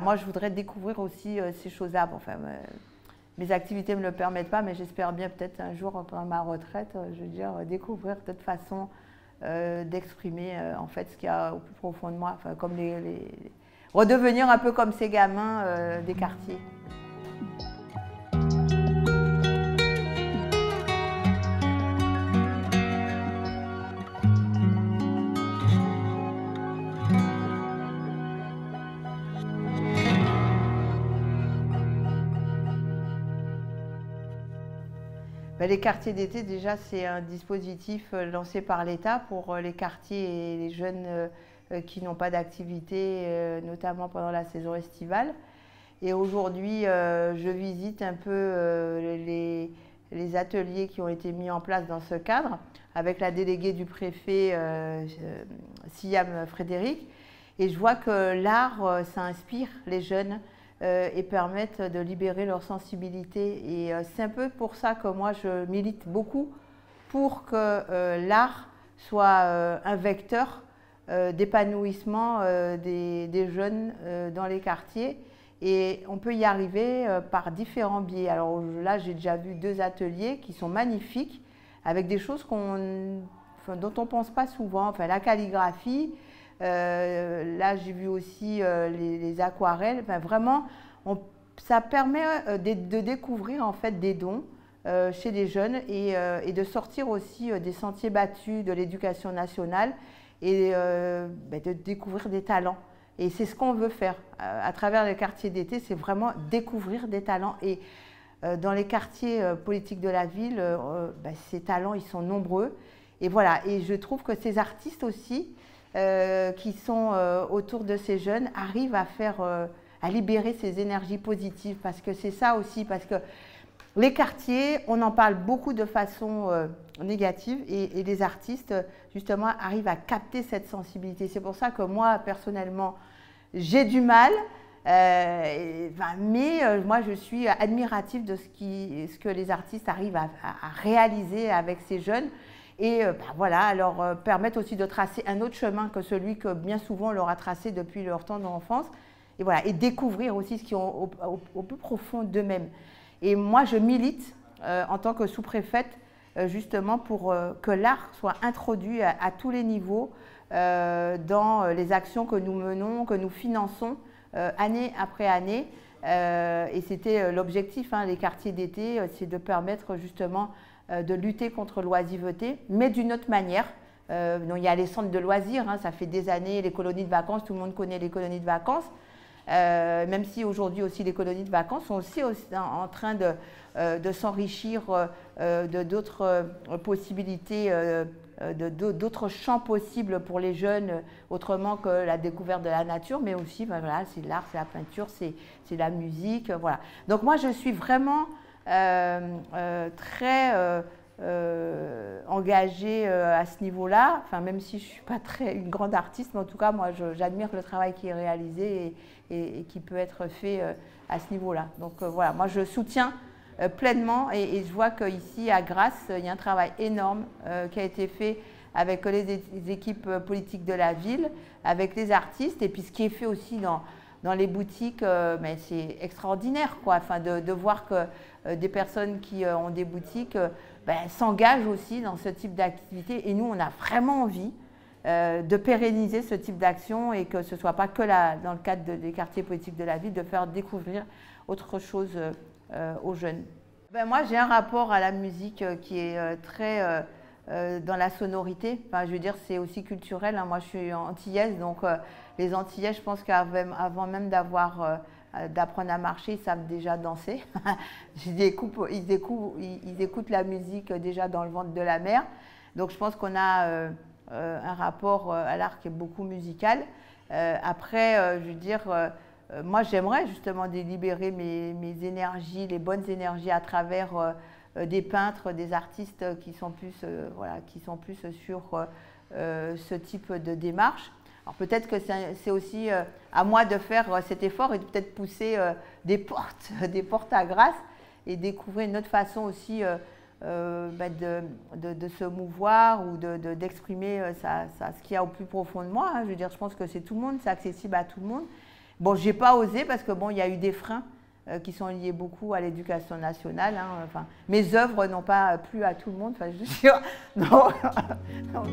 Moi, je voudrais découvrir aussi ces choses-là. Bon, enfin, mes activités ne me le permettent pas, mais j'espère bien peut-être un jour, pendant ma retraite, je veux dire, découvrir d'autres façons d'exprimer en fait ce qu'il y a au plus profond de moi, enfin, comme redevenir un peu comme ces gamins des quartiers. Les quartiers d'été, déjà, c'est un dispositif lancé par l'État pour les quartiers et les jeunes qui n'ont pas d'activité, notamment pendant la saison estivale. Et aujourd'hui, je visite un peu les ateliers qui ont été mis en place dans ce cadre, avec la déléguée du préfet, Siam Frédéric. Et je vois que l'art, ça inspire les jeunes. Et permettent de libérer leur sensibilité. Et c'est un peu pour ça que moi je milite beaucoup pour que l'art soit un vecteur d'épanouissement des jeunes dans les quartiers. Et on peut y arriver par différents biais. Alors là, j'ai déjà vu 2 ateliers qui sont magnifiques, avec des choses dont on ne pense pas souvent, enfin la calligraphie. Là, j'ai vu aussi les aquarelles. Enfin, vraiment, ça permet de découvrir en fait des dons chez les jeunes et de sortir aussi des sentiers battus de l'éducation nationale et de découvrir des talents. Et c'est ce qu'on veut faire à travers les quartiers d'été, c'est vraiment découvrir des talents. Et dans les quartiers politiques de la ville, ces talents, ils sont nombreux. Et voilà, et je trouve que ces artistes aussi, qui sont autour de ces jeunes, arrivent à libérer ces énergies positives, parce que c'est ça aussi, parce que les quartiers, on en parle beaucoup de façon négative et les artistes, justement, arrivent à capter cette sensibilité. C'est pour ça que moi, personnellement, j'ai du mal, mais moi, je suis admirative de ce que les artistes arrivent à réaliser avec ces jeunes. Et voilà, leur permettre aussi de tracer un autre chemin que celui que bien souvent on leur a tracé depuis leur temps d'enfance. Et voilà, et découvrir aussi ce qui est au plus profond d'eux-mêmes. Et moi, je milite en tant que sous-préfète justement pour que l'art soit introduit à tous les niveaux dans les actions que nous menons, que nous finançons année après année. Et c'était l'objectif, hein, les quartiers d'été, c'est de permettre justement de lutter contre l'oisiveté, mais d'une autre manière. Donc, il y a les centres de loisirs, hein, ça fait des années, les colonies de vacances, tout le monde connaît les colonies de vacances. Même si aujourd'hui aussi les colonies de vacances sont aussi en train de s'enrichir de d'autres possibilités, d'autres champs possibles pour les jeunes, autrement que la découverte de la nature, mais aussi voilà, c'est l'art, c'est la peinture, c'est la musique, voilà. Donc moi je suis vraiment très engagée à ce niveau-là, enfin, même si je ne suis pas une grande artiste, mais en tout cas, moi, j'admire le travail qui est réalisé et qui peut être fait à ce niveau-là. Donc voilà, moi, je soutiens pleinement et je vois qu'ici, à Grasse, il y a un travail énorme qui a été fait avec les équipes politiques de la ville, avec les artistes, et puis ce qui est fait aussi dans les boutiques, mais c'est extraordinaire, quoi. Enfin, de voir que des personnes qui ont des boutiques s'engagent aussi dans ce type d'activité. Et nous, on a vraiment envie de pérenniser ce type d'action et que ce ne soit pas que dans le cadre des quartiers politiques de la ville, de faire découvrir autre chose aux jeunes. Moi, j'ai un rapport à la musique qui est très dans la sonorité. Enfin, je veux dire, c'est aussi culturel, hein. Moi, je suis antillaise, donc les Antillais, je pense qu'avant même d'apprendre à marcher, ils savent déjà danser. Ils écoutent la musique déjà dans le ventre de la mère. Donc je pense qu'on a un rapport à l'art qui est beaucoup musical. Après, je veux dire, moi j'aimerais justement libérer mes énergies, les bonnes énergies à travers des peintres, des artistes qui sont plus, sur ce type de démarche. Alors peut-être que c'est aussi à moi de faire cet effort et de peut-être pousser des portes à Grasse et découvrir une autre façon aussi de se mouvoir ou d'exprimer ce qu'il y a au plus profond de moi, hein. Je veux dire, je pense que c'est tout le monde, c'est accessible à tout le monde. Bon, j'ai pas osé parce que bon, il y a eu des freins qui sont liés beaucoup à l'éducation nationale. Hein. Enfin, mes œuvres n'ont pas plu à tout le monde. Enfin, je suis sûre. Non. Non.